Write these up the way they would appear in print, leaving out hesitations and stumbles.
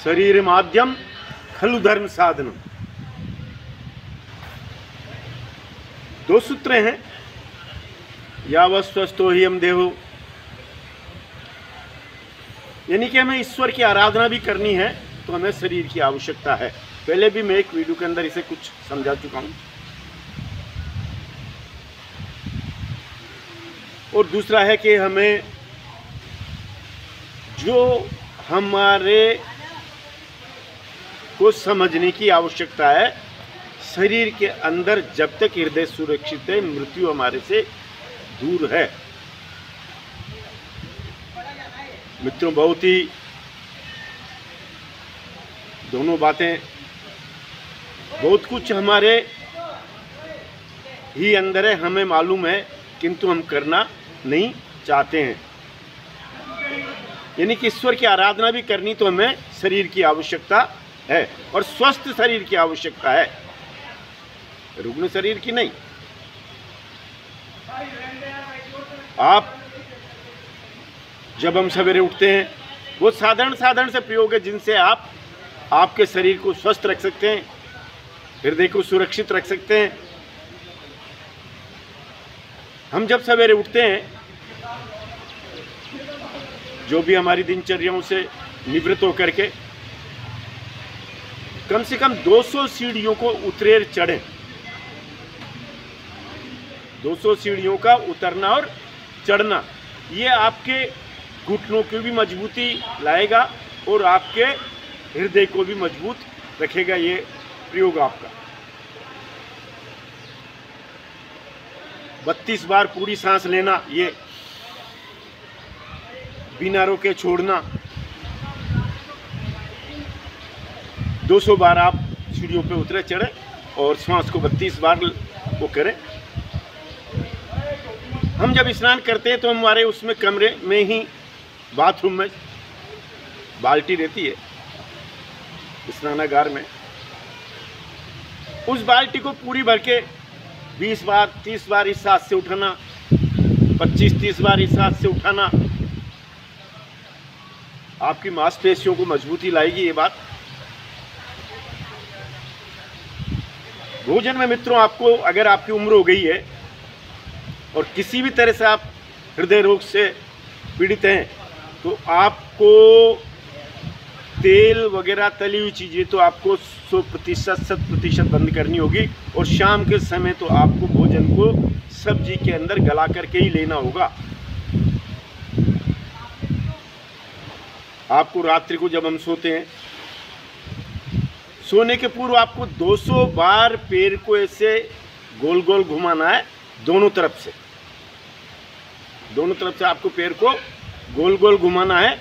शरीर माध्यम खलु धर्म साधनम। दो सूत्र हैं, यावत् स्वस्थो हि हम देहो, यानी कि हमें ईश्वर की आराधना भी करनी है तो हमें शरीर की आवश्यकता है। पहले भी मैं एक वीडियो के अंदर इसे कुछ समझा चुका हूं। और दूसरा है कि हमें जो हमारे को समझने की आवश्यकता है, शरीर के अंदर जब तक हृदय सुरक्षित है, मृत्यु हमारे से दूर है। मित्रों, बहुत ही दोनों बातें, बहुत कुछ हमारे ही अंदर है, हमें मालूम है, किंतु हम करना नहीं चाहते हैं। यानी कि ईश्वर की आराधना भी करनी तो हमें शरीर की आवश्यकता है, और स्वस्थ शरीर की आवश्यकता है, रुग्ण शरीर की नहीं। आप जब हम सवेरे उठते हैं, वो साधारण से प्रयोग है जिनसे आप आपके शरीर को स्वस्थ रख सकते हैं, हृदय को सुरक्षित रख सकते हैं। हम जब सवेरे उठते हैं, जो भी हमारी दिनचर्याओं से निवृत्त होकर के कम से कम 200 सीढ़ियों को उतरेर चढ़ें। 200 सीढ़ियों का उतरना और चढ़ना, ये आपके घुटनों की भी मजबूती लाएगा और आपके हृदय को भी मजबूत रखेगा। ये प्रयोग आपका 32 बार पूरी सांस लेना, ये बिना रोके छोड़ना, 200 बार आप सीढ़ियों पे उतरे चढ़े और श्वास को 32 बार वो करें। हम जब स्नान करते हैं तो हमारे उसमें कमरे में ही बाथरूम में बाल्टी रहती है, स्नानागार में। उस बाल्टी को पूरी भर के 20 बार 30 बार इस हाथ से उठाना, 25-30 बार इस हाथ से उठाना, आपकी मांसपेशियों को मजबूती लाएगी। ये बात भोजन में मित्रों, आपको अगर आपकी उम्र हो गई है और किसी भी तरह से आप हृदय रोग से पीड़ित हैं, तो आपको तेल वगैरह तली हुई चीज़ें तो आपको 100% बंद करनी होगी। और शाम के समय तो आपको भोजन को सब्जी के अंदर गला करके ही लेना होगा। आपको रात्रि को जब हम सोते हैं, सोने के पूर्व आपको 200 बार पैर को ऐसे गोल गोल घुमाना है, दोनों तरफ से आपको पैर को गोल गोल घुमाना है।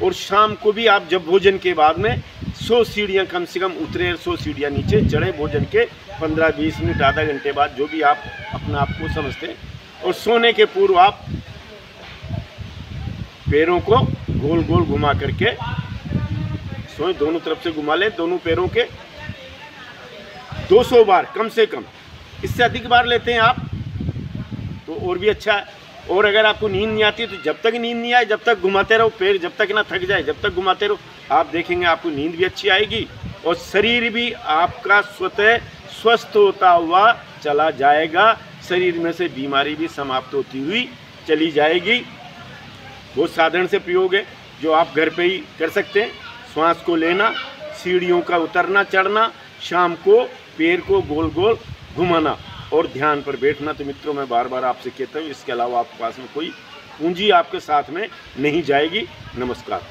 और शाम को भी आप जब भोजन के बाद में 100 सीढ़ियाँ कम से कम उतरे, 100 सीढ़ियाँ नीचे चढ़े भोजन के 15-20 मिनट आधा घंटे बाद, जो भी आप अपना आप को समझते हैं। और सोने के पूर्व आप पैरों को गोल गोल घुमा करके सोए, दोनों तरफ से घुमा ले, दोनों पैरों के 200 बार कम से कम। इससे अधिक बार लेते हैं आप तो और भी अच्छा है। और अगर आपको नींद नहीं आती तो जब तक नींद नहीं आए, जब तक घुमाते रहो पैर, जब तक ना थक जाए, जब तक घुमाते रहो, आप देखेंगे आपको नींद भी अच्छी आएगी और शरीर भी आपका स्वतः स्वस्थ होता हुआ चला जाएगा। शरीर में से बीमारी भी समाप्त होती हुई चली जाएगी। बहुत साधारण से प्रयोग है जो आप घर पे ही कर सकते हैं। श्वास को लेना, सीढ़ियों का उतरना चढ़ना, शाम को पैर को गोल गोल घुमाना और ध्यान पर बैठना। तो मित्रों, मैं बार बार आपसे कहता हूँ, इसके अलावा आपके पास में कोई पूंजी आपके साथ में नहीं जाएगी। नमस्कार।